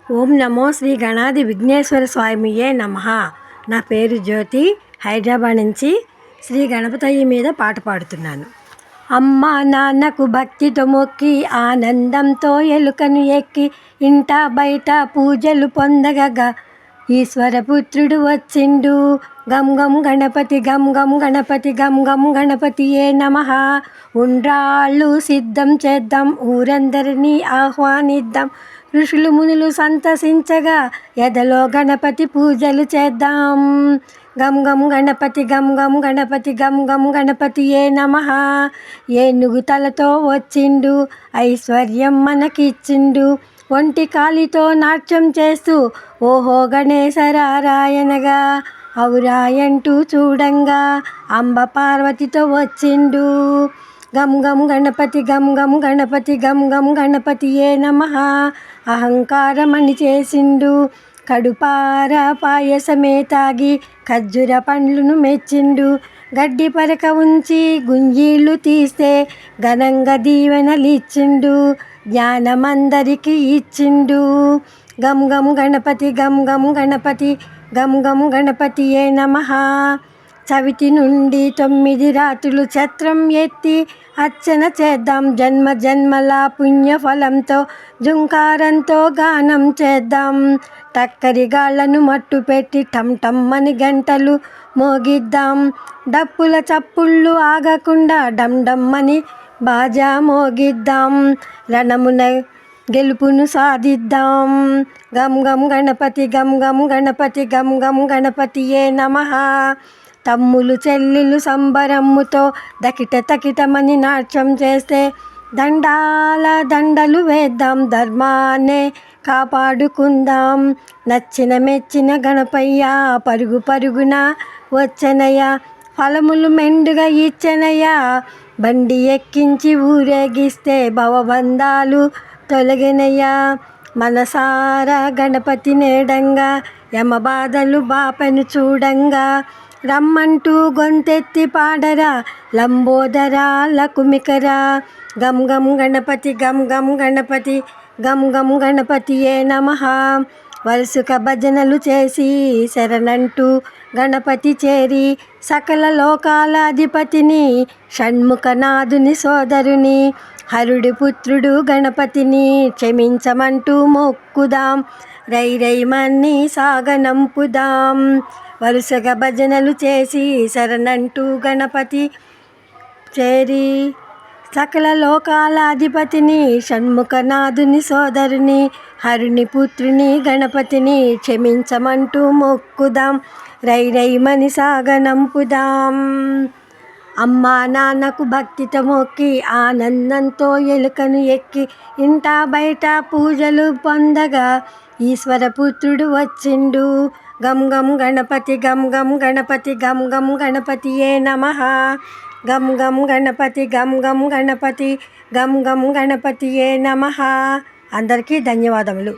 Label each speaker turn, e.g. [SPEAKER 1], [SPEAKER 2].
[SPEAKER 1] ఓం నమో శ్రీ గణాది విఘ్నేశ్వర స్వామియే నమః. నా పేరు జ్యోతి. హైదరాబాద్ నుంచి శ్రీ గణపతయ్య మీద పాట పాడుతున్నాను. అమ్మ నాన్నకు భక్తితో మొక్కి ఆనందంతో ఎలుకను ఎక్కి ఇంట బయట పూజలు పొందగగా ఈశ్వరపుత్రుడు వచ్చిండు. గం గం గణపతి గం గం గణపతి గం గం గణపతియే నమః. ఉండ్రాళ్ళు సిద్ధం చేద్దాం, ఊరందరినీ ఆహ్వానిద్దాం. ఋషులు మునులు సంతసించగా ఎదలో గణపతి పూజలు చేద్దాం. గం గం గణపతి గం గం గణపతి గం గం గణపతియే నమః. ఏనుగు తలతో వచ్చిండు, ఐశ్వర్యం మనకిచ్చిండు. ఒంటి కాలితో నాట్యం చేస్తూ ఓహో గణేశరాయనగా ఔరాయంటూ చూడంగా అంబ పార్వతితో వచ్చిండు. గం గం గణపతి గం గం గణపతి గం గం గణపతియే నమః. అహంకారమని చేసిండు, కడుపార పాయసమే తాగి ఖర్జూర పండ్లను మెచ్చిండు. గడ్డి పరక ఉంచి గుంజీళ్ళు తీస్తే ఘనంగా దీవెనలిచ్చిండు. జ్ఞానమందరికి ఇచ్చిండు. గం గం గణపతి గం గం గణపతి గం గం గణపతియే నమః. చవితి నుండి 9 రాత్రులు ఛత్రం ఎత్తి అర్చన చేద్దాం. జన్మ జన్మల పుణ్యఫలంతో జుంకారంతో గానం చేద్దాం. టక్కరి గాళ్ళను మట్టు పెట్టి టమ్ టమ్మని గంటలు మోగిద్దాం. డప్పుల చప్పుళ్ళు ఆగకుండా డమ్ డమ్మని బాజా మోగిద్దాం. రణమున గెలుపును సాధిద్దాం. గం గం గణపతి గం గం గణపతి గం గం గణపతియే నమః. తమ్ములు చెల్లెలు సంబరమ్ముతో దకిట తకిటమని నాట్యం చేస్తే దండాల దండలు వేద్దాం. ధర్మాన్నే కాపాడుకుందాం. నచ్చిన మెచ్చిన గణపయ్య పరుగు పరుగున వచ్చనయ్య. ఫలములు మెండుగా ఇచ్చనయ్య. బండి ఎక్కించి ఊరేగిస్తే భవబంధాలు తొలగినయ్యా. మనసారా గణపతి నేడంగా యమ బాధలు బాపెను చూడంగా. రమ్మంటూ గొంతెత్తి పాడరా లంబోదరా లకుమికరా. గం గం గణపతి గం గం గణపతి గం గం గణపతియే నమః. వరుసక భజనలు చేసి శరణంటూ గణపతి చేరి సకల లోకాల అధిపతిని షణ్ముఖనాథుని సోదరుని హరుడి పుత్రుడు గణపతిని క్షమించమంటూ మొక్కుదాం. రై రైమన్ని సాగనంపుదాం. వరుసగా భజనలు చేసి శరణంటూ గణపతి చేరి సకల లోకాల అధిపతిని షణ్ముఖనాథుని సోదరుని హరుని పుత్రుని గణపతిని క్షమించమంటూ మొక్కుదాం. రై రైమని సాగనంపుదాం. అమ్మా నాన్నకు భక్తితో మొక్కి ఆనందంతో ఎలుకను ఎక్కి ఇంట బయట పూజలు పొందగా ఈశ్వరపుత్రుడు వచ్చిండు. గం గం గణపతి గం గం గణపతి గం గం గణపతియే నమః. గం గం గణపతి గం గం గణపతి గం గం గణపతియే నమః. అందరికీ ధన్యవాదములు.